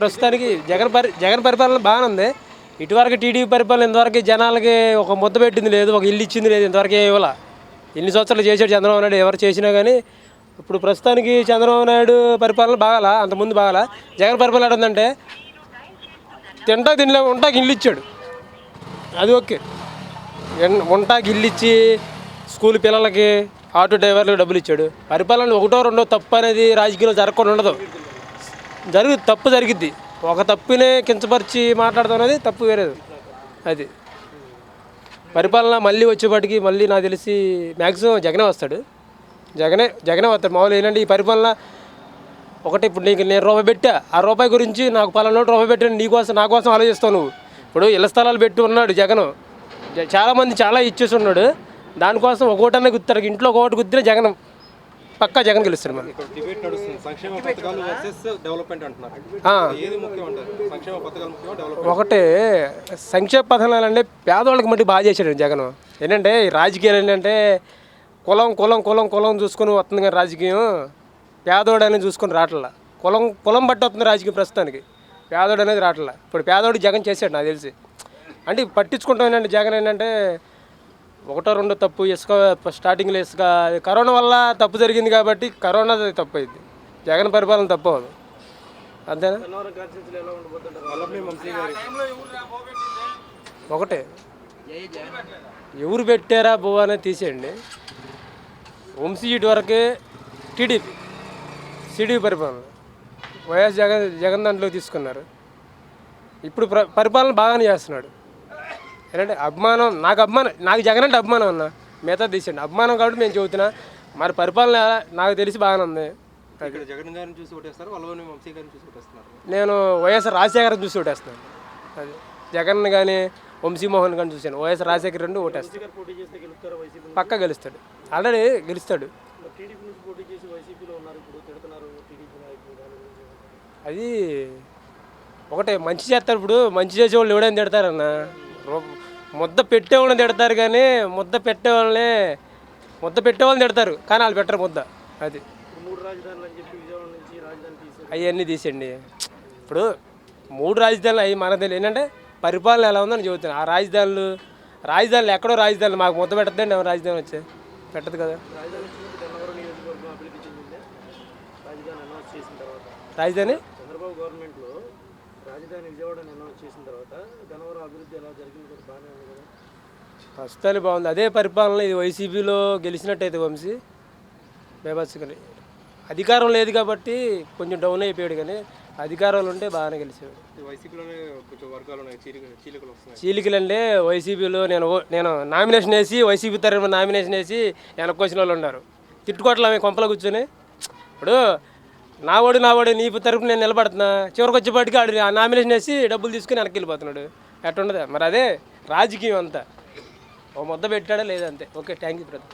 ప్రస్తుతానికి జగన్ పరిపాలన బాగానే ఉంది. ఇటువరకు టీడీపీ పరిపాలన ఇంతవరకు జనాలకి ఒక ముద్ద పెట్టింది లేదు, ఒక ఇల్లు ఇచ్చింది లేదు, ఇంతవరకు ఇవ్వాల. ఎన్ని సంవత్సరాలు చేశాడు చంద్రబాబు నాయుడు, ఎవరు చేసినా కానీ. ఇప్పుడు ప్రస్తుతానికి చంద్రబాబు నాయుడు పరిపాలన బాగాలా, అంతకుముందు బాగాలా. జగన్ పరిపాలన ఏంటంటే తినలే ఉంటాకి ఇల్లు ఇచ్చాడు, అది ఓకే. ఉంటాకి ఇల్లు ఇచ్చి స్కూల్ పిల్లలకి ఆటో డ్రైవర్లకు డబ్బులు ఇచ్చాడు. పరిపాలన ఒకటో రెండో తప్పు అనేది రాజకీయాలు జరగకుండా ఉండదు. తప్పు జరిగిద్ది. ఒక తప్పునే కించపరిచి మాట్లాడతాం అనేది తప్పు వేరేది. అది పరిపాలన మళ్ళీ వచ్చేపాటికి మళ్ళీ నాకు తెలిసి మ్యాక్సిమం జగనే వస్తాడు. జగనే వస్తాడు. మామూలు ఏంటంటే ఈ పరిపాలన ఒకటి, ఇప్పుడు నీకు నేను రూపాయి పెట్టా, ఆ రూపాయి గురించి నాకు పలానా రూపాయి పెట్టాను నీకోసం నా కోసం ఆలోచిస్తావు నువ్వు. ఇప్పుడు ఇళ్ల స్థలాలు పెట్టి ఉన్నాడు జగన్, చాలామంది చాలా ఇచ్చేసి ఉన్నాడు. దానికోసం ఒకటనే గుర్తారు, ఇంట్లో ఒకటి గుర్తిన జగన్ పక్కా జగన్ గెలుస్తాడు. మరి ఒకటే సంక్షేమ పథకాలు అంటే పేదవాళ్ళకి మట్టి బాగా చేశాడు జగన్. ఏంటంటే ఈ రాజకీయాలు ఏంటంటే కులం చూసుకొని వస్తుంది, కానీ రాజకీయం పేదోడు అనేది చూసుకొని రావట్లా. కులం బట్టి వస్తుంది రాజకీయం ప్రస్తుతానికి, పేదోడు అనేది రావట్లా. ఇప్పుడు పేదోడు జగన్ చేశాడు నాకు తెలిసి. అంటే పట్టించుకుంటాం ఏంటంటే జగన్ ఏంటంటే ఒకటో రెండో తప్పు, ఇసుక స్టార్టింగ్లో ఇసుక కరోనా వల్ల తప్పు జరిగింది కాబట్టి కరోనా తప్పు అయింది, జగన్ పరిపాలన తప్పు అవ్వదు. అంతేనా? ఒకటే ఎవరు పెట్టారా బువ్వ అనేది తీసేయండి. వంశీ ఇటు వరకే టీడీపీ పరిపాలన, వైఎస్ జగన్ దాంట్లో తీసుకున్నారు. ఇప్పుడు పరిపాలన బాగానే చేస్తున్నాడు. ఏంటంటే నాకు జగన్ అంటే అభిమానం అన్న, మిగతా తీసేయండి. అభిమానం కాబట్టి మేము చెబుతున్నా. మరి పరిపాలన నాకు తెలిసి బాగానే ఉంది. జగన్ గారిని చూసి ఓటేస్తారు, వంశీ గారిని చూసి ఓటేస్తున్నారు. నేను వైఎస్ రాజశేఖర్ చూసి ఓటేస్తున్నాను. అది జగన్ కానీ వంశీమోహన్ కానీ చూశాను. వైఎస్ రాజశేఖర్ రెండు ఓటేస్తాను, పక్కా గెలుస్తాడు. ఆల్రెడీ గెలుస్తాడు. అది ఒకటే మంచి చేస్తారు. ఇప్పుడు మంచి చేసేవాళ్ళు ఎవడైనా తిడతారన్న, ముద్ద పెట్టేవాళ్ళని తిడతారు, కానీ ముద్ద పెట్టేవాళ్ళని తిడతారు, కానీ వాళ్ళు పెట్టరు ముద్ద. అది అవన్నీ తీసేయండి. ఇప్పుడు 3 రాజధానులు అవి మనకు తెలియదు. ఏంటంటే పరిపాలన ఎలా ఉందని చెబుతాను. ఆ రాజధానులు ఎక్కడో రాజధానులు మాకు ముద్ద పెట్టద్దండి. ఎవరు రాజధాని వచ్చే పెట్టదు కదా. రాజధాని చంద్రబాబు గవర్నమెంట్లో రాజధాని విజయవాడని అనౌన్స్ చేసిన తర్వాత గన్నవరం అభివృద్ధి ఎలా జరిగింది కూడా బాగానే ఉంది కదా. ప్రస్తుతానికి బాగుంది. అదే పరిపాలన ఇది వైసీపీలో గెలిచినట్టయితే వంశీ బేబత్స్గా. అధికారం లేదు కాబట్టి కొంచెం డౌన్ అయిపోయాడు, కానీ అధికారాలు ఉంటే బాగానే గెలిచాడు. వైసీపీలోనే కొంచెం వర్గాలు ఉన్నాయి, చీలికలు అంటే వైసీపీలో నేను నామినేషన్ వేసి వైసీపీ తరఫున నామినేషన్ వేసి వెనక్కి వచ్చిన వాళ్ళు ఉన్నారు. తిట్టుకోవట్లే కొంపలో కూర్చొని. ఇప్పుడు నావాడు నీ తరపున నేను నిలబడుతున్నా, చివరికి వచ్చేపాటికి ఆడు ఆ నామినేషన్ వేసి డబ్బులు తీసుకుని వెనక్కి వెళ్ళిపోతున్నాడు. ఎట్టుండదా మరి? అదే రాజకీయం అంతా. ఓ ముద్ద పెట్టాడా లేదంతే. Okay, thank you brother.